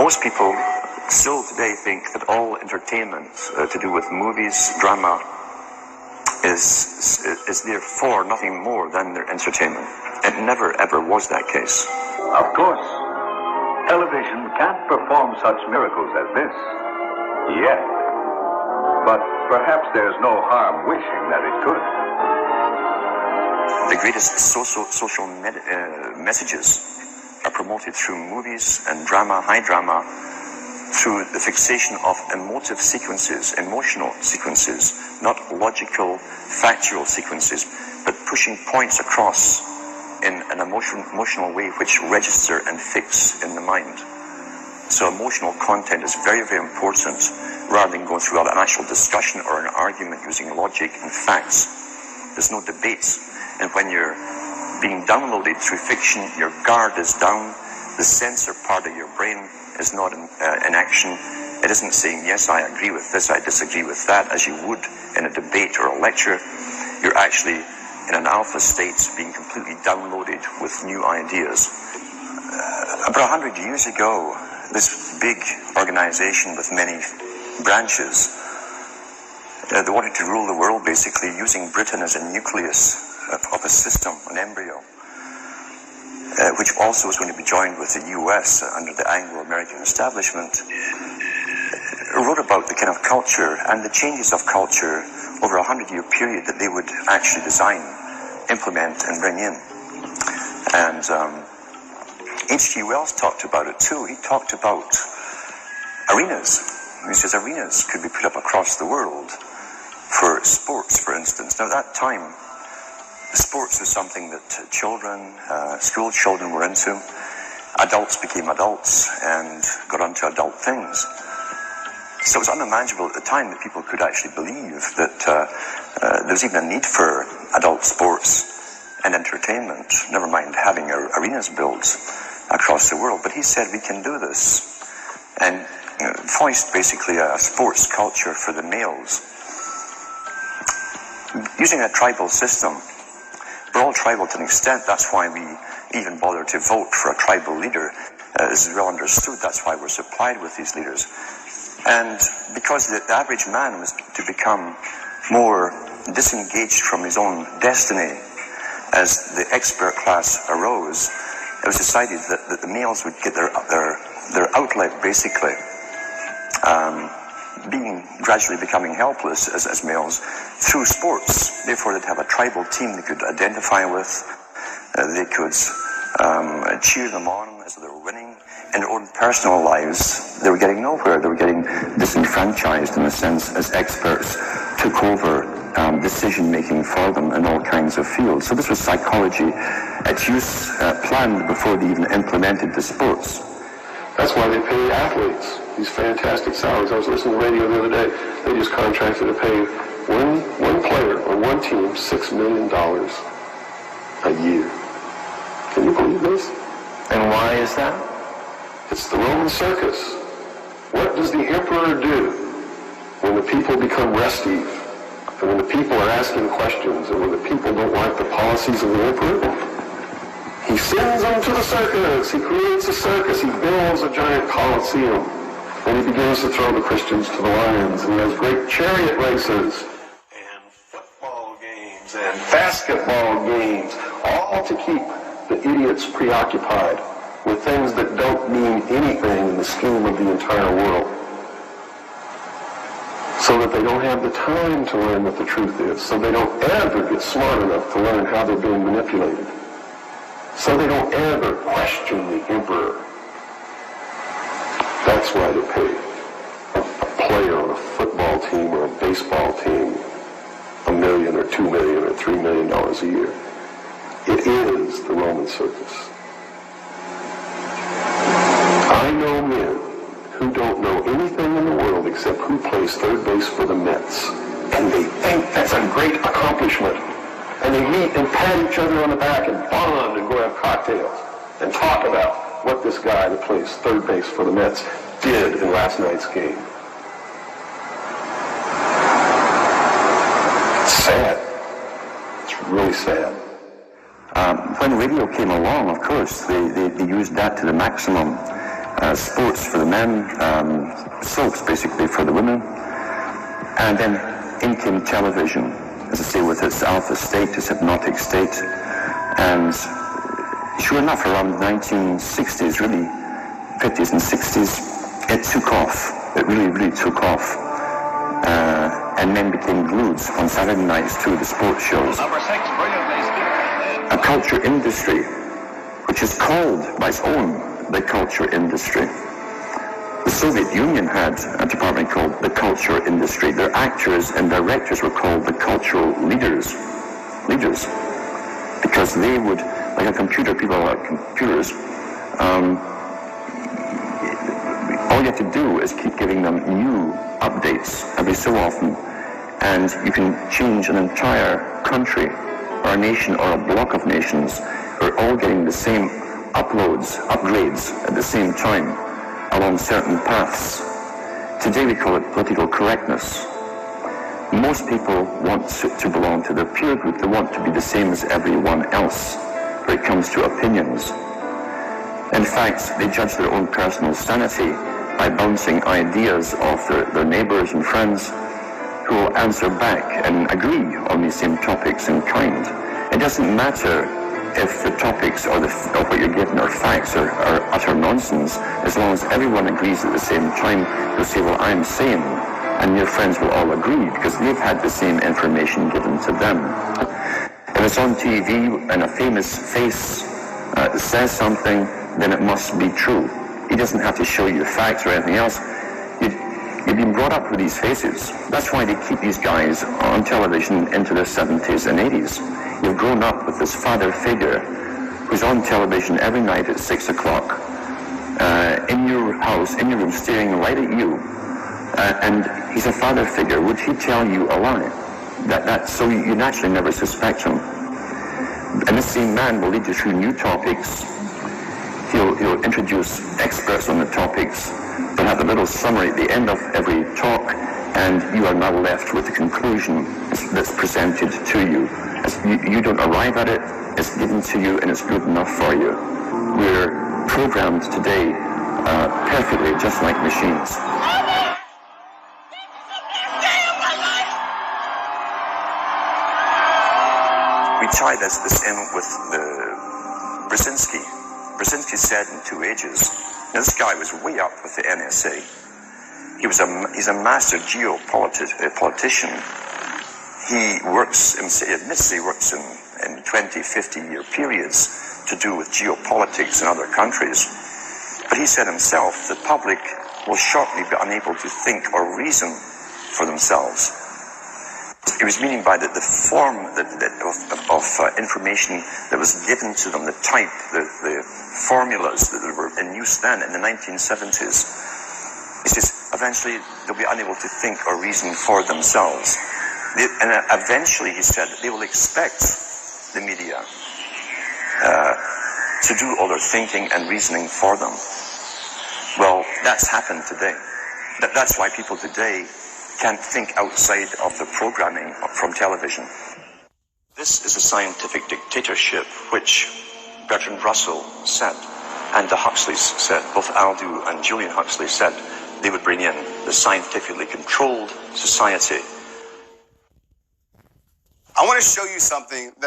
Most people still today think that all entertainment to do with movies, drama, is therefore nothing more than their entertainment. It never ever was that case. Of course, television can't perform such miracles as this, yet. But perhaps there's no harm wishing that it could. The greatest social messages are promoted through movies and drama, high drama, through the fixation of emotive sequences, emotional sequences, not logical, factual sequences, but pushing points across in an emotional way which register and fix in the mind. So emotional content is very, very important, rather than going through an actual discussion or an argument using logic and facts. There's no debates. And when you're being downloaded through fiction, your guard is down, the sensor part of your brain is not in action. It isn't saying, yes, I agree with this, I disagree with that, as you would in a debate or a lecture. You're actually in an alpha state, being completely downloaded with new ideas. About 100 years ago, this big organization with many branches, they wanted to rule the world basically using Britain as a nucleus of a system, an embryo, which also was going to be joined with the US under the Anglo-American establishment, wrote about the kind of culture and the changes of culture over a 100-year period that they would actually design, implement, and bring in. And H.G. Wells talked about it too. He talked about arenas. He says arenas could be put up across the world for sports, for instance. Now at that time, sports was something that children, school children were into. Adults became adults and got onto adult things. So it was unimaginable at the time that people could actually believe that there was even a need for adult sports and entertainment, never mind having arenas built across the world. But he said we can do this, and foist basically a sports culture for the males. Using a tribal system, we're all tribal to an extent. That's why we even bother to vote for a tribal leader. This is well understood. That's why we're supplied with these leaders. And because the average man was to become more disengaged from his own destiny as the expert class arose, it was decided that the males would get their outlet, basically, gradually becoming helpless as males through sports. Therefore, they'd have a tribal team they could identify with. They could cheer them on as they were winning. In their own personal lives, they were getting nowhere. They were getting disenfranchised in a sense as experts took over decision-making for them in all kinds of fields. So this was psychology at use, planned before they even implemented the sports. That's why they pay athletes these fantastic salaries. I was listening to the radio the other day. They just contracted to pay one player on one team $6 million a year. Can you believe this? And why is that? It's the Roman circus. What does the emperor do when the people become restive, and when the people are asking questions, and when the people don't like the policies of the emperor? He sends them to the circus. He creates a circus. He builds a giant coliseum. And he begins to throw the Christians to the lions. And he has great chariot races and football games and basketball games, all to keep the idiots preoccupied with things that don't mean anything in the scheme of the entire world, so that they don't have the time to learn what the truth is, so they don't ever get smart enough to learn how they're being manipulated, so they don't ever question the emperor. That's why they pay a player on a football team or a baseball team $1 million or $2 million or $3 million a year. It is the Roman circus. I know men who don't know anything in the world except who plays third base for the Mets. And they think that's a great accomplishment. And they meet and pat each other on the back and bond and go have cocktails and talk about what this guy that plays third base for the Mets did in last night's game. It's sad. It's really sad. When radio came along, of course, they used that to the maximum. sports for the men, soaps basically for the women, and then in came television, as I say, with its alpha state, its hypnotic state, and sure enough, around the 1960s, really, 50s and 60s, it took off. It really took off. And men became glued on Saturday nights to the sports shows. Number 6, brilliantly speaking. A culture industry, which is called by its own the culture industry. The Soviet Union had a department called the culture industry. Their actors and directors were called the cultural leaders, because they would, like a computer, people are like computers, all you have to do is keep giving them new updates every so often, and you can change an entire country or a nation or a block of nations who are all getting the same upgrades at the same time along certain paths. Today we call it political correctness. Most people want to belong to their peer group. They want to be the same as everyone else when it comes to opinions. In fact, they judge their own personal sanity by bouncing ideas off their neighbors and friends who will answer back and agree on these same topics in kind. It doesn't matter if the topics or what you're given are facts or utter nonsense, as long as everyone agrees at the same time. You'll say, well, I'm sane, and your friends will all agree because they've had the same information given to them. If it's on TV and a famous face says something, then it must be true. He doesn't have to show you the facts or anything else. You've been brought up with these faces. That's why they keep these guys on television into their 70s and 80s. You've grown up with this father figure who's on television every night at 6 o'clock, in your house, in your room, staring right at you. And he's a father figure. Would he tell you a lie? So you naturally never suspect him. And this same man will lead you through new topics. He'll introduce experts on the topics. They'll have a little summary at the end of every talk, and you are now left with the conclusion that's presented to you. You don't arrive at it, it's given to you, and it's good enough for you. We're programmed today perfectly, just like machines. We tie this in with the Brzezinski. Brzezinski said in 2 Ages, now this guy was way up with the NSA. He's a master geopolitician. He admits he works in 20, 50-year periods to do with geopolitics in other countries. But he said himself, the public will shortly be unable to think or reason for themselves. He was meaning by the form of information that was given to them, the type, the formulas that were in use then in the 1970s. He says, eventually they'll be unable to think or reason for themselves. And eventually, he said, they will expect the media to do all their thinking and reasoning for them. Well, that's happened today. That's why people today can't think outside of the programming from television. This is a scientific dictatorship, which Bertrand Russell said, and the Huxleys said, both Aldous and Julian Huxley said they would bring in the scientifically controlled society. I want to show you something that